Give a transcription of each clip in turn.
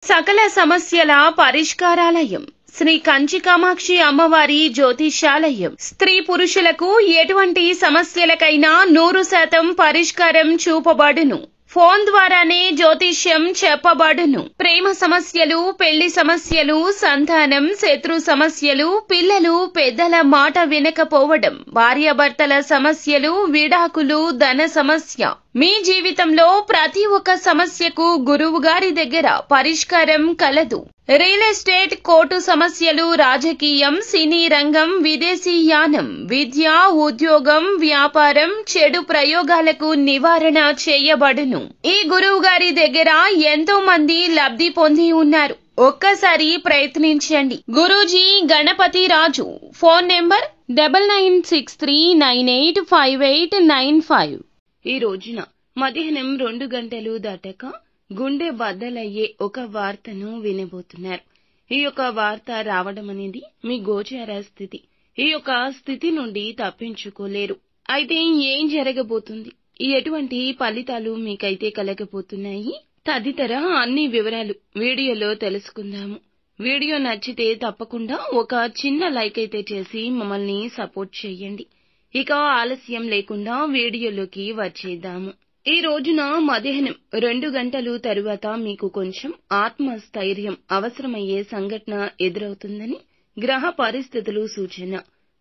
సకల సమస్యల పరిష్కారాలయం శ్రీ కంచి కామాక్షి అమ్మవారి జ్యోతిష్యాలయం. స్త్రీ పురుషులకు ఎటువంటి సమస్యలకైనా 100% పరిష్కారం చూపబడును. ఫోన్ ద్వారానే జ్యోతిష్యం చెప్పబడును. ప్రేమ సమస్యలు, పెళ్లి సమస్యలు, సంతానం, శత్రు సమస్యలు, పిల్లలు పెద్దల మాట వినకపోవడం, భార్యాభర్తల సమస్యలు, విడాకులు, ధన సమస్య. మీ జీవితంలో ప్రతి ఒక్క సమస్యకు గురువు గారి దగ్గర పరిష్కారం కలదు. రియల్ ఎస్టేట్, కోర్టు సమస్యలు, రాజకీయం, సినీ రంగం, విదేశీ యానం, విద్య, ఉద్యోగం, వ్యాపారం, చెడు ప్రయోగాలకు నివారణ చేయబడును. ఈ గురువు గారి దగ్గర ఎంతో మంది లబ్ధి పొంది ఉన్నారు. ఒక్కసారి ప్రయత్నించండి. గురూజీ గణపతి రాజు. Phone number 9963985895. ఈ రోజున మధ్యాహ్నం 2 గంటలు దాటాక గుండె బద్దలయ్యే ఒక వార్తను వినబోతున్నారు. ఈ యొక్క వార్త రావడం అనేది మీ గోచార స్థితి. ఈ యొక్క స్థితి నుండి తప్పించుకోలేరు. అయితే ఏం జరగబోతుంది, ఎటువంటి ఫలితాలు మీకైతే కలగబోతున్నాయి తదితర అన్ని వివరాలు వీడియోలో తెలుసుకుందాము. వీడియో నచ్చితే తప్పకుండా ఒక చిన్న లైక్ అయితే చేసి మమ్మల్ని సపోర్ట్ చేయండి. ఇక ఆలస్యం లేకుండా వీడియోలోకి వచ్చేద్దాము. ఈ రోజున మధ్యాహ్నం 2 గంటలు తరువాత మీకు కొంచెం ఆత్మస్థైర్యం అవసరమయ్యే సంఘటన ఎదురవుతుందని గ్రహ పరిస్థితులు సూచన.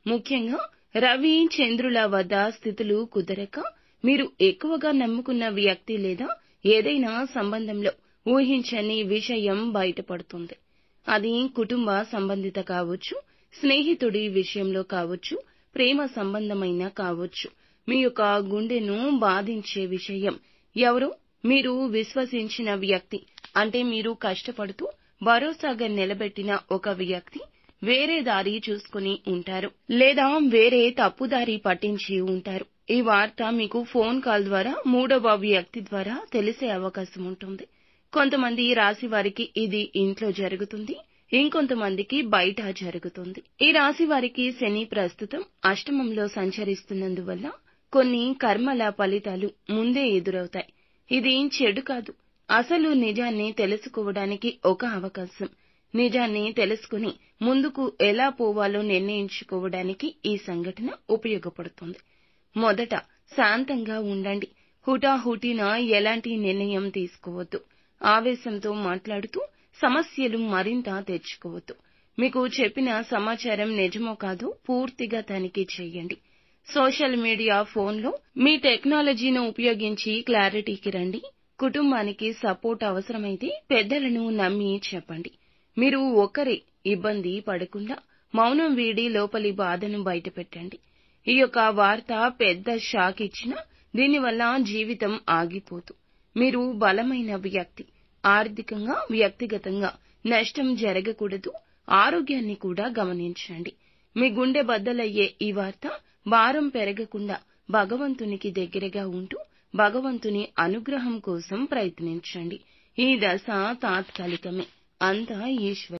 ముఖ్యంగా రవి, చంద్రుల వద్ద స్థితులు కుదరక మీరు ఎక్కువగా నమ్ముకున్న వ్యక్తి లేదా ఏదైనా సంబంధంలో ఊహించని విషయం బయటపడుతుంది. అది కుటుంబ సంబంధిత కావచ్చు, స్నేహితుడి విషయంలో కావచ్చు, ప్రేమ సంబంధమైన కావచ్చు. మీ యొక్క గుండెను బాధించే విషయం ఎవరో మీరు విశ్వసించిన వ్యక్తి, అంటే మీరు కష్టపడుతూ భరోసాగా నిలబెట్టిన ఒక వ్యక్తి వేరే దారి చూసుకుని ఉంటారు, లేదా వేరే తప్పుదారి పట్టించి ఉంటారు. ఈ వార్త మీకు ఫోన్ కాల్ ద్వారా 3వ వ్యక్తి ద్వారా తెలిసే అవకాశం ఉంటుంది. కొంతమంది రాశి వారికి ఇది ఇంట్లో జరుగుతుంది, ఇంకొంతమందికి బయట జరుగుతుంది. ఈ రాశి వారికి శని ప్రస్తుతం అష్టమంలో సంచరిస్తున్నందువల్ల కొన్ని కర్మల ఫలితాలు ముందే ఎదురవుతాయి. ఇది చెడు కాదు, అసలు నిజాన్ని తెలుసుకోవడానికి ఒక అవకాశం. నిజాన్ని తెలుసుకుని ముందుకు ఎలా పోవాలో నిర్ణయించుకోవడానికి ఈ సంఘటన ఉపయోగపడుతుంది. మొదట శాంతంగా ఉండండి. హుటాహుటిన ఎలాంటి నిర్ణయం తీసుకోవద్దు. ఆవేశంతో మాట్లాడుతూ సమస్యలు మరింత తెచ్చుకోవద్దు. మీకు చెప్పిన సమాచారం నిజమో కాదో పూర్తిగా తనిఖీ చేయండి. సోషల్ మీడియా, ఫోన్లో మీ టెక్నాలజీని ఉపయోగించి క్లారిటీకి రండి. కుటుంబానికి సపోర్ట్ అవసరమైతే పెద్దలను నమ్మి చెప్పండి. మీరు ఒక్కరే ఇబ్బంది పడకుండా మౌనం వీడి లోపలి బాధను బయటపెట్టండి. ఈ యొక్క వార్త పెద్ద షాక్ ఇచ్చినా దీనివల్ల జీవితం ఆగిపోదు. మీరు బలమైన వ్యక్తి. ఆర్థికంగా, వ్యక్తిగతంగా నష్టం జరగకూడదు. ఆరోగ్యాన్ని కూడా గమనించండి. మీ గుండె బద్దలయ్యే ఈ వార్త భారం పెరగకుండా భగవంతునికి దగ్గరగా ఉంటూ భగవంతుని అనుగ్రహం కోసం ప్రయత్నించండి. ఈ దశ తాత్కాలికమే, అంతా ఈశ్వరుడు.